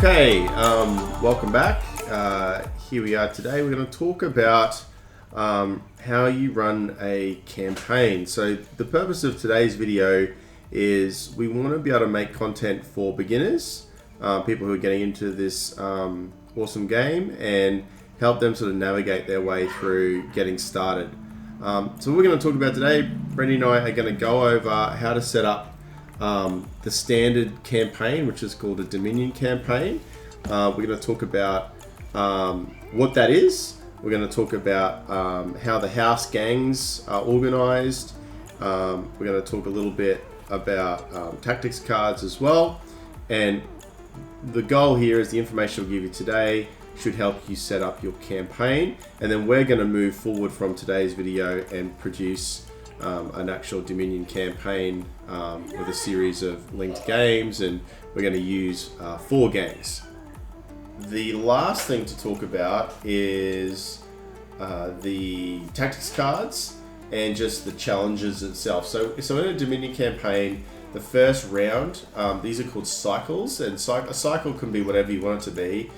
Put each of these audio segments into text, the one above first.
Welcome back. Here we are today. We're going to talk about how you run a campaign. So the purpose of today's video is we want to be able to make content for beginners, people who are getting into this awesome game, and help them sort of navigate their way through getting started. So what we're going to talk about today, Brendan and I are going to go over how to set up the standard campaign, which is called a Dominion campaign. We're going to talk about what that is. We're going to talk about how the house gangs are organized. We're going to talk a little bit about tactics cards as well. And the goal here is the information we'll give you today should help you set up your campaign. And then we're going to move forward from today's video and produce an actual Dominion campaign with a series of linked games, and we're going to use 4 gangs. The last thing to talk about is the tactics cards and just the challenges itself. So in a Dominion campaign, the first round, these are called cycles, and a cycle can be whatever you want it to be.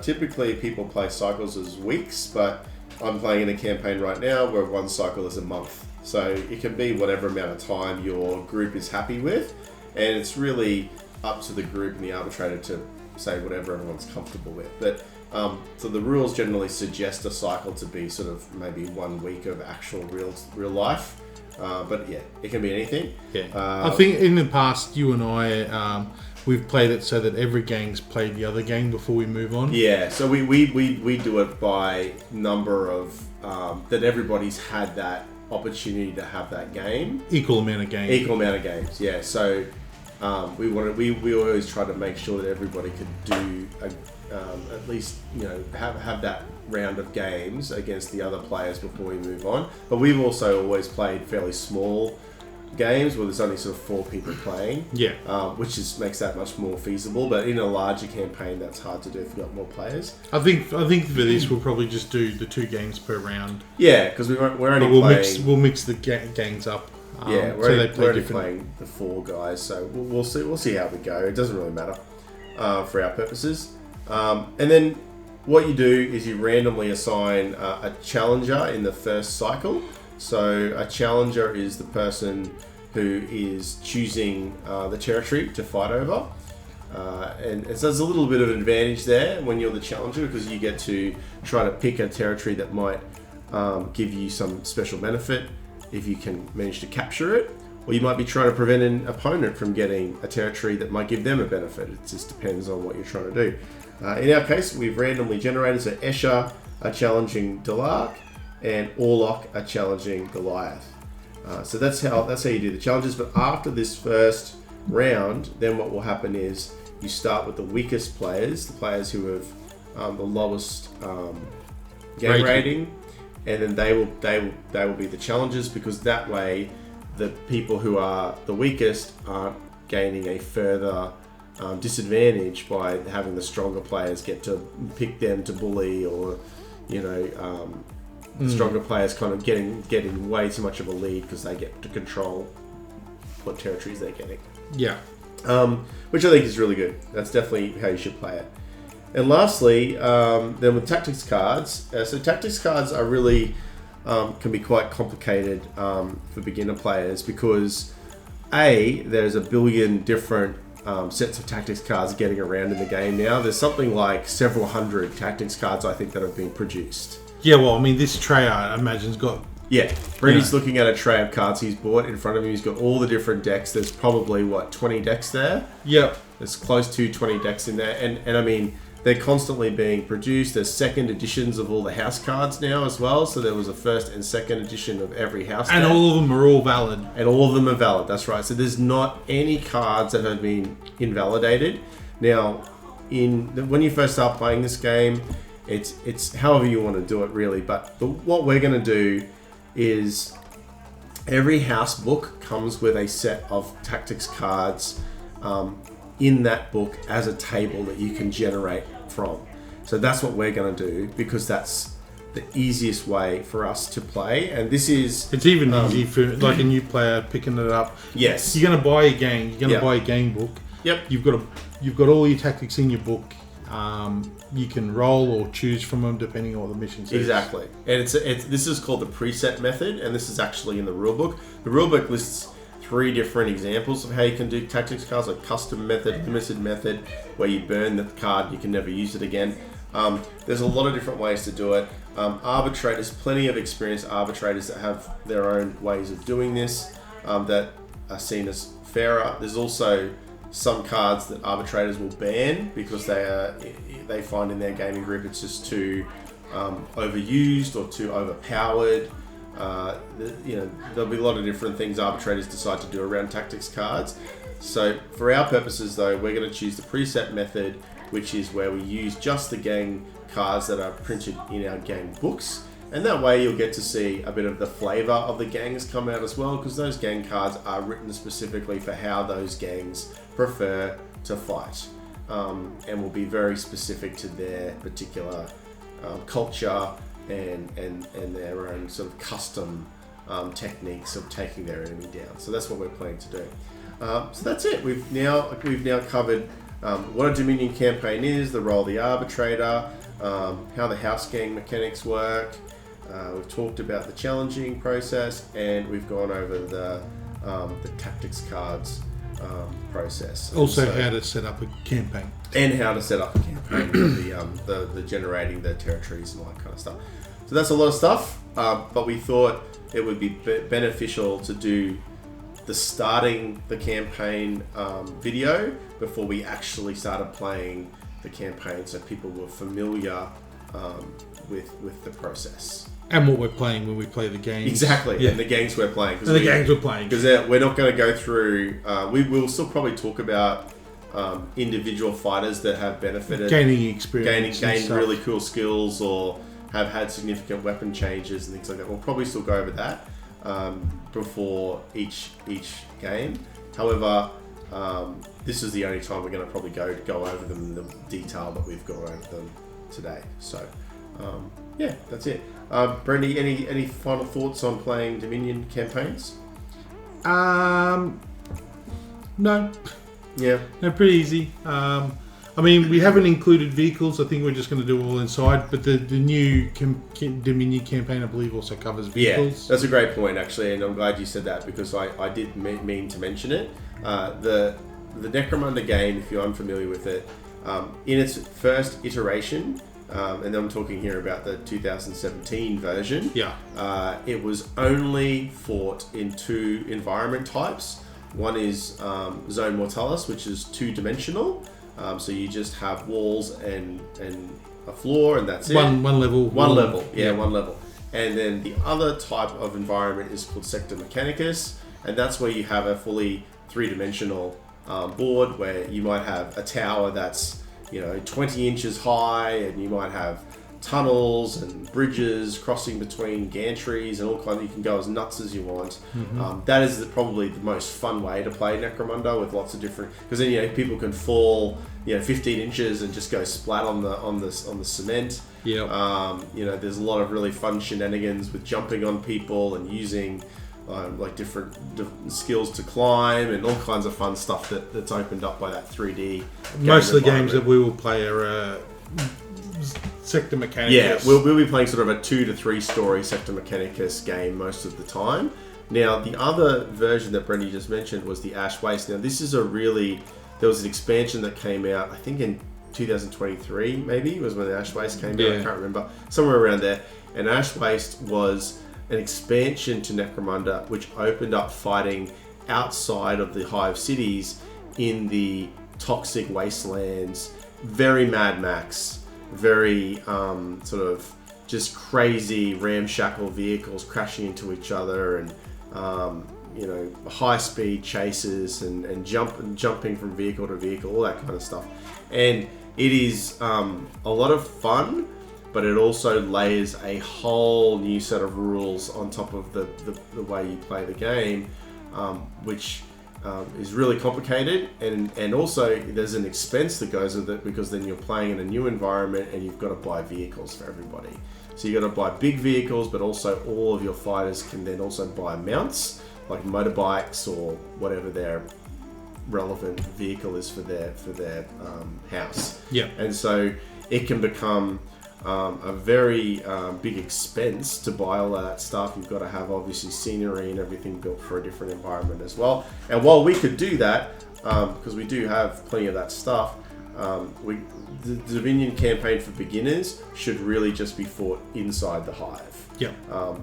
Typically people play cycles as weeks, but I'm playing in a campaign right now where one cycle is a month. So it can be whatever amount of time your group is happy with, and it's really up to the group and the arbitrator to say whatever everyone's comfortable with. But so the rules generally suggest a cycle to be sort of maybe 1 week of actual real life. But yeah, it can be anything. Yeah. I think in the past, you and I, we've played it so that every gang's played the other gang before we move on. Yeah, so we do it by number of, that everybody's had that opportunity to have that game. Equal amount of games, yeah. So we always try to make sure that everybody could do at least, have that round of games against the other players before we move on. But we've also always played fairly small games where there's only sort of 4 people playing, which makes that much more feasible. But in a larger campaign, that's hard to do if you've got more players. I think for this we'll probably just do the 2 games per round. Yeah, because we're only playing. We'll mix the gangs up. We're only playing the 4 guys, so we'll see how we go. It doesn't really matter for our purposes. And then what you do is you randomly assign a challenger in the first cycle. So a challenger is the person who is choosing the territory to fight over. And so there's a little bit of an advantage there when you're the challenger, because you get to try to pick a territory that might give you some special benefit if you can manage to capture it. Or you might be trying to prevent an opponent from getting a territory that might give them a benefit. It just depends on what you're trying to do. In our case, we've randomly generated, so Escher are challenging Delark, and Orlok are challenging Goliath. So that's how you do the challenges. But after this first round, then what will happen is you start with the weakest players, the players who have the lowest game rating, and then they will be the challengers, because that way the people who are the weakest aren't gaining a further disadvantage by having the stronger players get to pick them to bully, or the stronger players kind of getting way too much of a lead because they get to control what territories they're getting. Yeah. Which I think is really good. That's definitely how you should play it. And lastly, then with tactics cards. So tactics cards are really can be quite complicated for beginner players, because there's a billion different sets of tactics cards getting around in the game now. There's something like several hundred tactics cards, I think, that have been produced. Yeah, well, I mean, this tray, I imagine, has got... Yeah, Brady's looking at a tray of cards he's bought in front of him. He's got all the different decks. There's probably, 20 decks there? Yep. There's close to 20 decks in there. And I mean, they're constantly being produced. There's second editions of all the house cards now as well. So there was a first and second edition of every house And deck. all of them are all valid. And all of them are valid, that's right. So there's not any cards that have been invalidated. Now, when you first start playing this game, it's however you want to do it, really. But what we're going to do is every house book comes with a set of tactics cards in that book as a table that you can generate from. So that's what we're going to do, because that's the easiest way for us to play. And this is... It's even easy for like a new player picking it up. Yes. You're going to buy a game. You're going to buy a game book. Yep. You've got all your tactics in your book. You can roll or choose from them depending on what the mission says. Exactly. And this is called the preset method, and this is actually in the rulebook. The rulebook lists 3 different examples of how you can do tactics cards, like custom method, limited method, where you burn the card, you can never use it again. There's a lot of different ways to do it. Arbitrators, plenty of experienced arbitrators that have their own ways of doing this that are seen as fairer. There's also some cards that arbitrators will ban because they find in their gaming group it's just too overused or too overpowered. There'll be a lot of different things arbitrators decide to do around tactics cards. So for our purposes though, we're going to choose the preset method, which is where we use just the gang cards that are printed in our gang books. And that way you'll get to see a bit of the flavour of the gangs come out as well, because those gang cards are written specifically for how those gangs prefer to fight. And will be very specific to their particular culture and their own sort of custom techniques of taking their enemy down. So that's what we're planning to do. So that's it. We've now covered what a Dominion campaign is, the role of the arbitrator, how the house gang mechanics work. We've talked about the challenging process, and we've gone over the tactics cards process. Also, how to set up a campaign. And how to set up a campaign, the generating the territories and all that kind of stuff. So that's a lot of stuff, but we thought it would be beneficial to do the starting the campaign video before we actually started playing the campaign, so people were familiar with the process. And what we're playing when we play the games. Exactly, yeah. And the games we're playing. And the games we're playing. Because we're not going to go through... we will still probably talk about individual fighters that have benefited. Gaining experience. Gained really cool skills or have had significant weapon changes and things like that. We'll probably still go over that before each game. However, this is the only time we're going to probably go over them in the detail that we've gone over them today. So, yeah, that's it. Brendy, any final thoughts on playing Dominion campaigns? No. Yeah. No, pretty easy. I mean, we haven't included vehicles. I think we're just going to do all inside. But the new Dominion campaign, I believe, also covers vehicles. Yeah, that's a great point, actually. And I'm glad you said that because I did mean to mention it. The Necromunda game, if you're unfamiliar with it, in its first iteration, and I'm talking here about the 2017 version. Yeah. It was only fought in 2 environment types. One is Zone Mortalis, which is 2-dimensional. So you just have walls and a floor, and that's it. One level. One level. Yeah, one level. And then the other type of environment is called Sector Mechanicus, and that's where you have a fully 3-dimensional board where you might have a tower that's 20 inches high, and you might have tunnels and bridges crossing between gantries and all kinds. You can go as nuts as you want. Mm-hmm. That is probably the most fun way to play Necromunda, with lots of different, because then people can fall 15 inches and just go splat on the cement. Yeah. There's a lot of really fun shenanigans with jumping on people and using like different skills to climb and all kinds of fun stuff that's opened up by that 3D. Most of the games that we will play are Sector Mechanicus. Yeah, we'll be playing sort of a 2 to 3 story Sector Mechanicus game most of the time. Now, the other version that Brendy just mentioned was the Ash Waste. Now, this is there was an expansion that came out, I think in 2023, maybe, was when the Ash Waste came out. I can't remember. Somewhere around there. And Ash Waste was an expansion to Necromunda, which opened up fighting outside of the Hive cities in the toxic wastelands. Very Mad Max, very sort of just crazy ramshackle vehicles crashing into each other, and high speed chases and jumping from vehicle to vehicle, all that kind of stuff. And it is a lot of fun, but it also layers a whole new set of rules on top of the way you play the game, which is really complicated, and also there's an expense that goes with it, because then you're playing in a new environment and you've got to buy vehicles for everybody. So you've got to buy big vehicles, but also all of your fighters can then also buy mounts, like motorbikes or whatever their relevant vehicle is for their house. Yeah. And so it can become a very big expense to buy all of that stuff. You've got to have obviously scenery and everything built for a different environment as well. And while we could do that, because we do have plenty of that stuff, the Dominion campaign for beginners should really just be fought inside the hive. Yeah.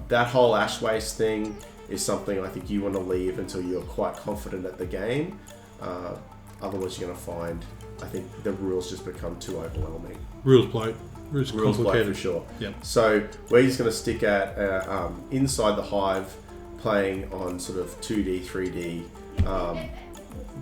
That whole ash waste thing is something I think you want to leave until you're quite confident at the game. Otherwise, you're going to find, I think, the rules just become too overwhelming. Rules bloat. Rules bloat complicated. for sure. Yeah. So we're just going to stick at inside the hive, playing on sort of 2D, 3D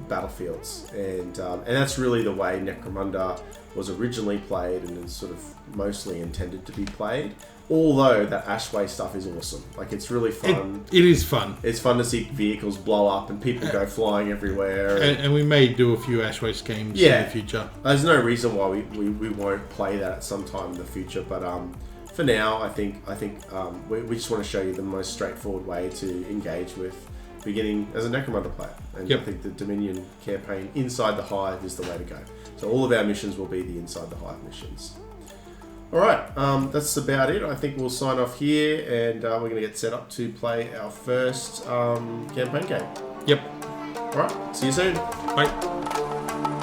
battlefields, and that's really the way Necromunda was originally played and is sort of mostly intended to be played. Although that Ashway stuff is awesome. Like, it's really fun. It is fun. It's fun to see vehicles blow up and people go flying everywhere. And we may do a few Ashway schemes in the future. There's no reason why we won't play that at some time in the future. But for now, I think we just want to show you the most straightforward way to engage with beginning as a Necromunda player. And I think the Dominion campaign inside the hive is the way to go. So all of our missions will be the inside the hive missions. Alright, that's about it. I think we'll sign off here, and we're going to get set up to play our first campaign game. Yep. Alright, see you soon. Bye.